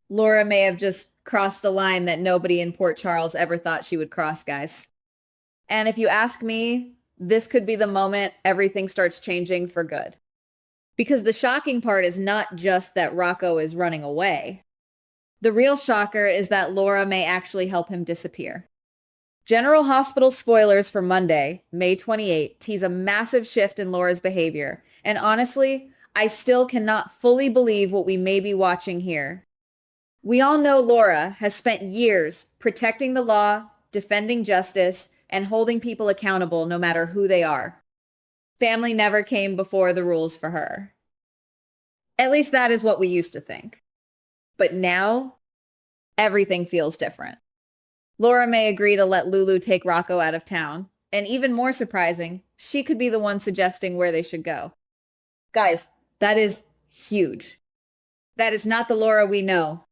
Laura may have just crossed a line that nobody in Port Charles ever thought she would cross, guys. And if you ask me, this could be the moment everything starts changing for good. Because the shocking part is not just that Rocco is running away. The real shocker is that Laura may actually help him disappear. General Hospital spoilers for Monday, May 28, tease a massive shift in Laura's behavior. And honestly, I still cannot fully believe what we may be watching here. We all know Laura has spent years protecting the law, defending justice, and holding people accountable no matter who they are. Family never came before the rules for her. At least that is what we used to think. But now, everything feels different. Laura may agree to let Lulu take Rocco out of town. And even more surprising, she could be the one suggesting where they should go. Guys, that is huge. That is not the Laura we know.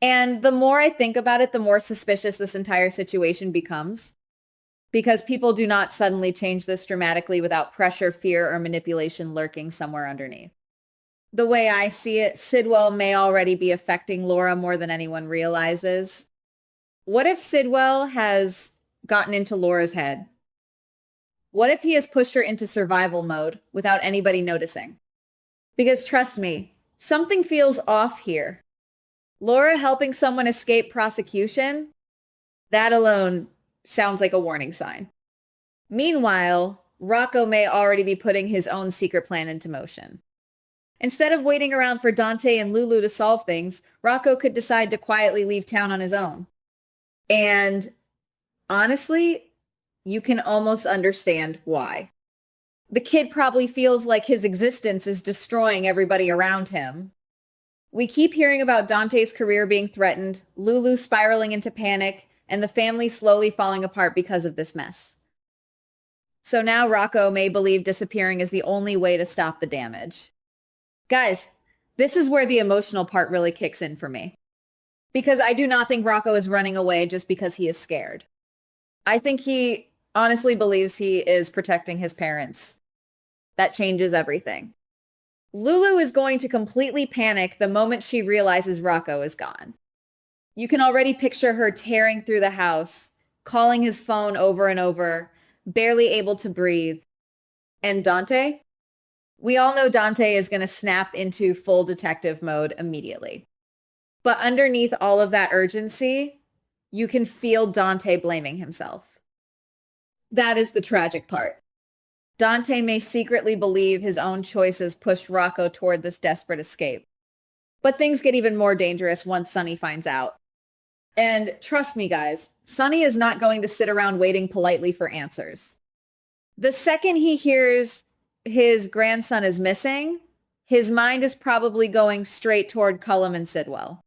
And the more I think about it, the more suspicious this entire situation becomes. Because people do not suddenly change this dramatically without pressure, fear, or manipulation lurking somewhere underneath. The way I see it, Sidwell may already be affecting Laura more than anyone realizes. What if Sidwell has gotten into Laura's head? What if he has pushed her into survival mode without anybody noticing? Because trust me, something feels off here. Laura helping someone escape prosecution? That alone sounds like a warning sign. Meanwhile, Rocco may already be putting his own secret plan into motion. Instead of waiting around for Dante and Lulu to solve things, Rocco could decide to quietly leave town on his own. And honestly, you can almost understand why. The kid probably feels like his existence is destroying everybody around him. We keep hearing about Dante's career being threatened, Lulu spiraling into panic, and the family slowly falling apart because of this mess. So now Rocco may believe disappearing is the only way to stop the damage. Guys, this is where the emotional part really kicks in for me. Because I do not think Rocco is running away just because he is scared. I think he honestly believes he is protecting his parents. That changes everything. Lulu is going to completely panic the moment she realizes Rocco is gone. You can already picture her tearing through the house, calling his phone over and over, barely able to breathe. And Dante? We all know Dante is going to snap into full detective mode immediately. But underneath all of that urgency, you can feel Dante blaming himself. That is the tragic part. Dante may secretly believe his own choices pushed Rocco toward this desperate escape. But things get even more dangerous once Sonny finds out. And trust me, guys, Sonny is not going to sit around waiting politely for answers. The second he hears his grandson is missing, his mind is probably going straight toward Cullum and Sidwell.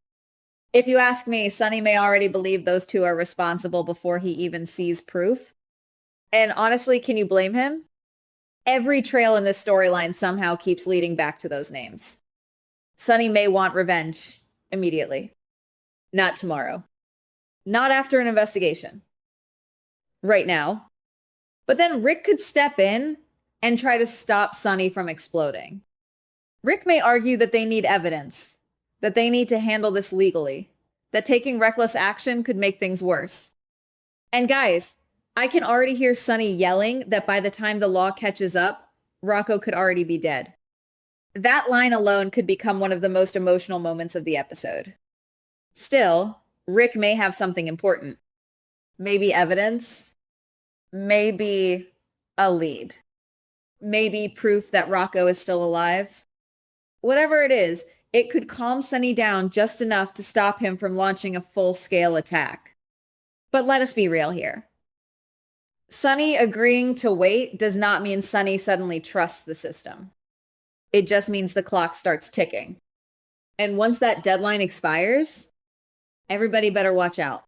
If you ask me, Sonny may already believe those two are responsible before he even sees proof. And honestly, can you blame him? Every trail in this storyline somehow keeps leading back to those names. Sonny may want revenge immediately. Not tomorrow. Not after an investigation. Right now. But then Rick could step in and try to stop Sonny from exploding. Rick may argue that they need evidence, that they need to handle this legally, that taking reckless action could make things worse. And guys, I can already hear Sonny yelling that by the time the law catches up, Rocco could already be dead. That line alone could become one of the most emotional moments of the episode. Still, Rick may have something important. Maybe evidence, maybe a lead, maybe proof that Rocco is still alive. Whatever it is, it could calm Sonny down just enough to stop him from launching a full-scale attack. But let us be real here. Sonny agreeing to wait does not mean Sonny suddenly trusts the system. It just means the clock starts ticking. And once that deadline expires, everybody better watch out.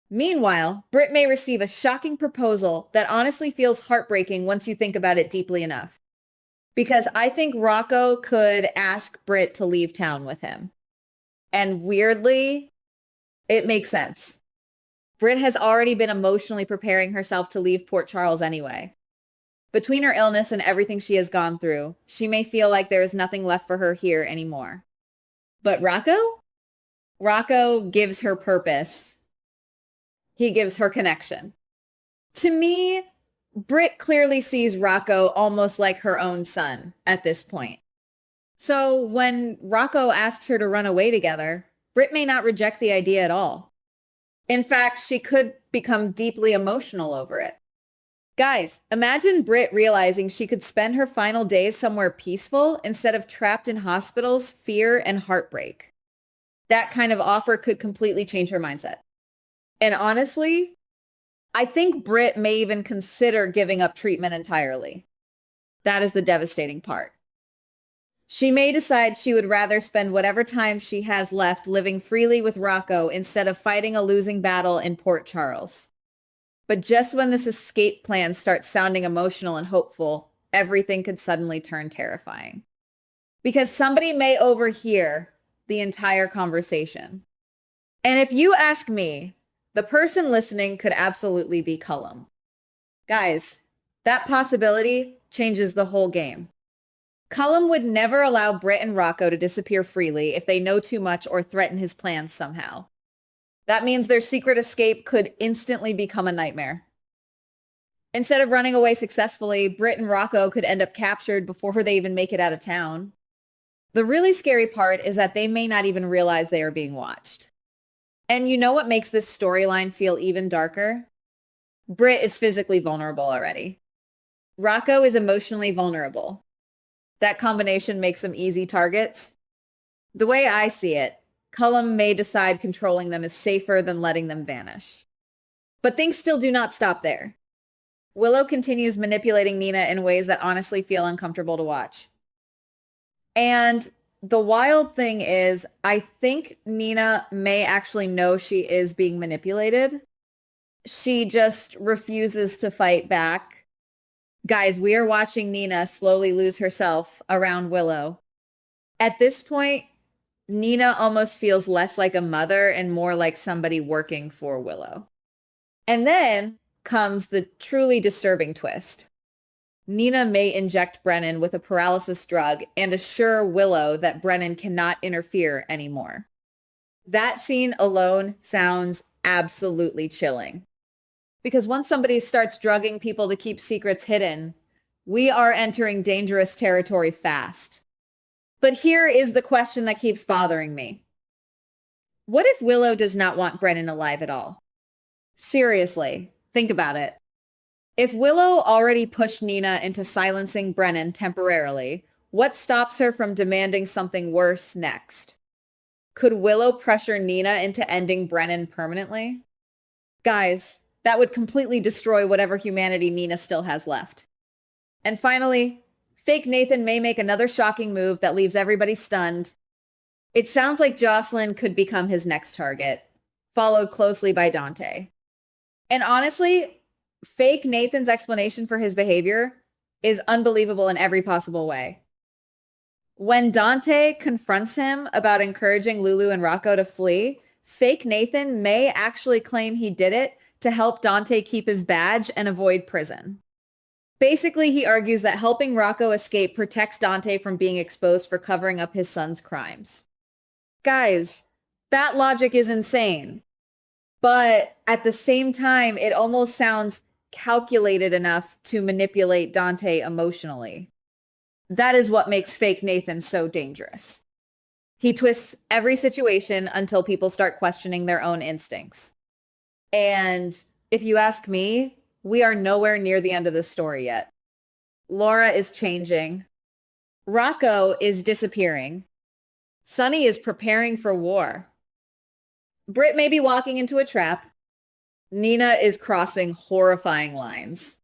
Meanwhile, Britt may receive a shocking proposal that honestly feels heartbreaking once you think about it deeply enough. Because I think Rocco could ask Britt to leave town with him. And weirdly, it makes sense. Britt has already been emotionally preparing herself to leave Port Charles anyway. Between her illness and everything she has gone through, she may feel like there is nothing left for her here anymore. But Rocco? Rocco gives her purpose. He gives her connection. To me, Britt clearly sees Rocco almost like her own son at this point. So when Rocco asks her to run away together, Britt may not reject the idea at all. In fact, she could become deeply emotional over it. Guys, imagine Britt realizing she could spend her final days somewhere peaceful instead of trapped in hospitals, fear, and heartbreak. That kind of offer could completely change her mindset. And honestly, I think Britt may even consider giving up treatment entirely. That is the devastating part. She may decide she would rather spend whatever time she has left living freely with Rocco instead of fighting a losing battle in Port Charles. But just when this escape plan starts sounding emotional and hopeful, everything could suddenly turn terrifying. Because somebody may overhear the entire conversation. And if you ask me, the person listening could absolutely be Cullum. Guys, that possibility changes the whole game. Cullum would never allow Britt and Rocco to disappear freely if they know too much or threaten his plans somehow. That means their secret escape could instantly become a nightmare. Instead of running away successfully, Britt and Rocco could end up captured before they even make it out of town. The really scary part is that they may not even realize they are being watched. And you know what makes this storyline feel even darker? Britt is physically vulnerable already. Rocco is emotionally vulnerable. That combination makes them easy targets. The way I see it, Cullum may decide controlling them is safer than letting them vanish. But things still do not stop there. Willow continues manipulating Nina in ways that honestly feel uncomfortable to watch. And the wild thing is, I think Nina may actually know she is being manipulated. She just refuses to fight back. Guys, we are watching Nina slowly lose herself around Willow. At this point, Nina almost feels less like a mother and more like somebody working for Willow. And then comes the truly disturbing twist. Nina may inject Brennan with a paralysis drug and assure Willow that Brennan cannot interfere anymore. That scene alone sounds absolutely chilling. Because once somebody starts drugging people to keep secrets hidden, we are entering dangerous territory fast. But here is the question that keeps bothering me. What if Willow does not want Brennan alive at all? Seriously, think about it. If Willow already pushed Nina into silencing Brennan temporarily, what stops her from demanding something worse next? Could Willow pressure Nina into ending Brennan permanently? Guys, that would completely destroy whatever humanity Nina still has left. And finally, fake Nathan may make another shocking move that leaves everybody stunned. It sounds like Jocelyn could become his next target, followed closely by Dante. And honestly, fake Nathan's explanation for his behavior is unbelievable in every possible way. When Dante confronts him about encouraging Lulu and Rocco to flee, fake Nathan may actually claim he did it to help Dante keep his badge and avoid prison. Basically, he argues that helping Rocco escape protects Dante from being exposed for covering up his son's crimes. Guys, that logic is insane. But at the same time, it almost sounds calculated enough to manipulate Dante emotionally. That is what makes fake Nathan so dangerous. He twists every situation until people start questioning their own instincts. And if you ask me, we are nowhere near the end of the story yet. Laura is changing. Rocco is disappearing. Sunny is preparing for war. Britt may be walking into a trap. Nina is crossing horrifying lines.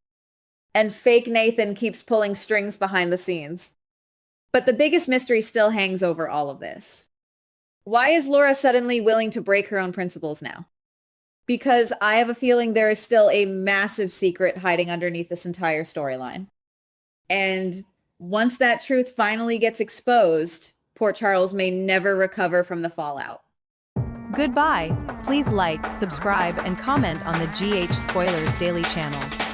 And fake Nathan keeps pulling strings behind the scenes. But the biggest mystery still hangs over all of this. Why is Laura suddenly willing to break her own principles now? Because I have a feeling there is still a massive secret hiding underneath this entire storyline. And once that truth finally gets exposed, Port Charles may never recover from the fallout. Goodbye. Please like, subscribe, and comment on the GH Spoilers Daily channel.